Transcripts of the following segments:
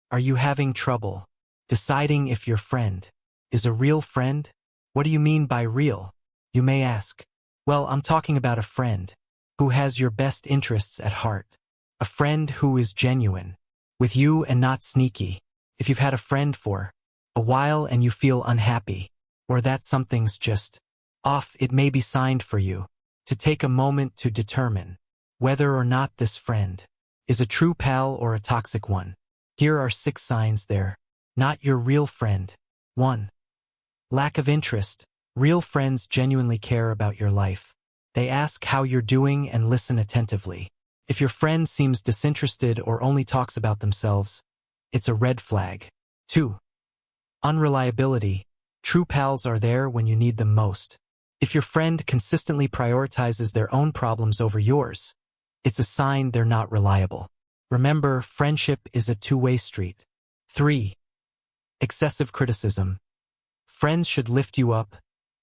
Are you having trouble deciding if your friend is a real friend? What do you mean by real? You may ask. Well, I'm talking about a friend who has your best interests at heart. A friend who is genuine with you and not sneaky. If you've had a friend for a while and you feel unhappy, or that something's just off, it may be signed for you to take a moment to determine whether or not this friend is a true pal or a toxic one. Here are 6 signs they're not your real friend. 1. Lack of interest. Real friends genuinely care about your life. They ask how you're doing and listen attentively. If your friend seems disinterested or only talks about themselves, it's a red flag. 2. Unreliability. True pals are there when you need them most. If your friend consistently prioritizes their own problems over yours, it's a sign they're not reliable. Remember, friendship is a two-way street. 3. Excessive criticism. Friends should lift you up,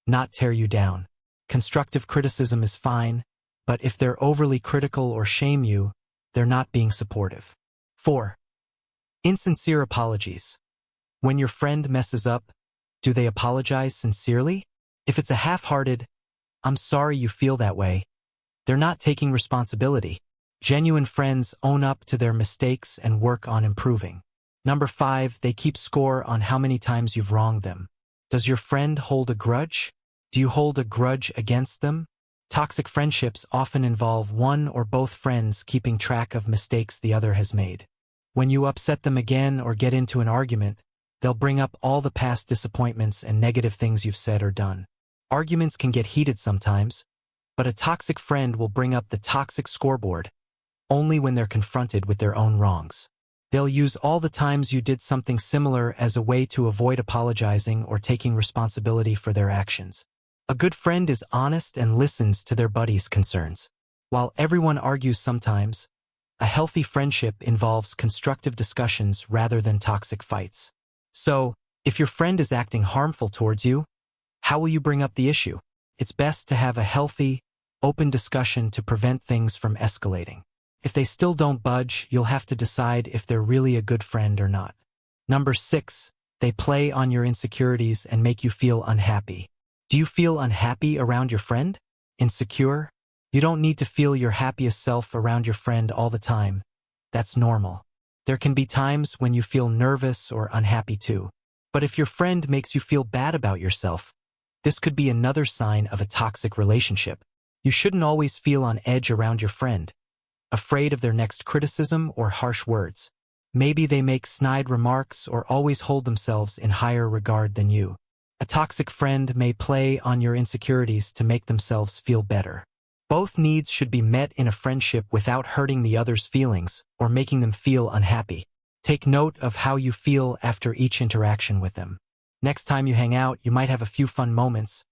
not tear you down. Constructive criticism is fine, but if they're overly critical or shame you, they're not being supportive. 4. Insincere apologies. When your friend messes up, do they apologize sincerely? If it's a half-hearted, "I'm sorry you feel that way," they're not taking responsibility. Genuine friends own up to their mistakes and work on improving. 5, they keep score on how many times you've wronged them. Does your friend hold a grudge? Do you hold a grudge against them? Toxic friendships often involve one or both friends keeping track of mistakes the other has made. When you upset them again or get into an argument, they'll bring up all the past disappointments and negative things you've said or done. Arguments can get heated sometimes, but a toxic friend will bring up the toxic scoreboard only when they're confronted with their own wrongs. They'll use all the times you did something similar as a way to avoid apologizing or taking responsibility for their actions. A good friend is honest and listens to their buddy's concerns. While everyone argues sometimes, a healthy friendship involves constructive discussions rather than toxic fights. So, if your friend is acting harmful towards you, how will you bring up the issue? It's best to have a healthy, open discussion to prevent things from escalating. If they still don't budge, you'll have to decide if they're really a good friend or not. 6, they play on your insecurities and make you feel unhappy. Do you feel unhappy around your friend? Insecure? You don't need to feel your happiest self around your friend all the time. That's normal. There can be times when you feel nervous or unhappy too. But if your friend makes you feel bad about yourself, this could be another sign of a toxic relationship. You shouldn't always feel on edge around your friend, afraid of their next criticism or harsh words. Maybe they make snide remarks or always hold themselves in higher regard than you. A toxic friend may play on your insecurities to make themselves feel better. Both needs should be met in a friendship without hurting the other's feelings or making them feel unhappy. Take note of how you feel after each interaction with them. Next time you hang out, you might have a few fun moments,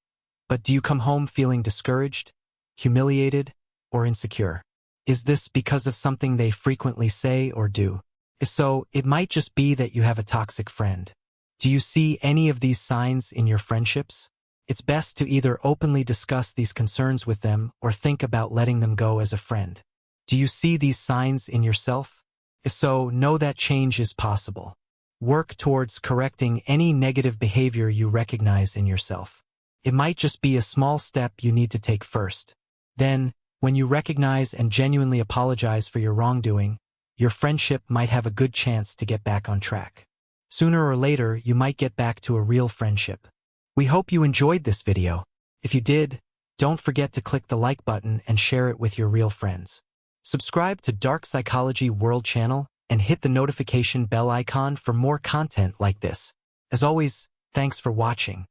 but do you come home feeling discouraged, humiliated, or insecure? Is this because of something they frequently say or do? If so, it might just be that you have a toxic friend. Do you see any of these signs in your friendships? It's best to either openly discuss these concerns with them or think about letting them go as a friend. Do you see these signs in yourself? If so, know that change is possible. Work towards correcting any negative behavior you recognize in yourself. It might just be a small step you need to take first. Then, when you recognize and genuinely apologize for your wrongdoing, your friendship might have a good chance to get back on track. Sooner or later, you might get back to a real friendship. We hope you enjoyed this video. If you did, don't forget to click the like button and share it with your real friends. Subscribe to Dark Psychology World channel and hit the notification bell icon for more content like this. As always, thanks for watching.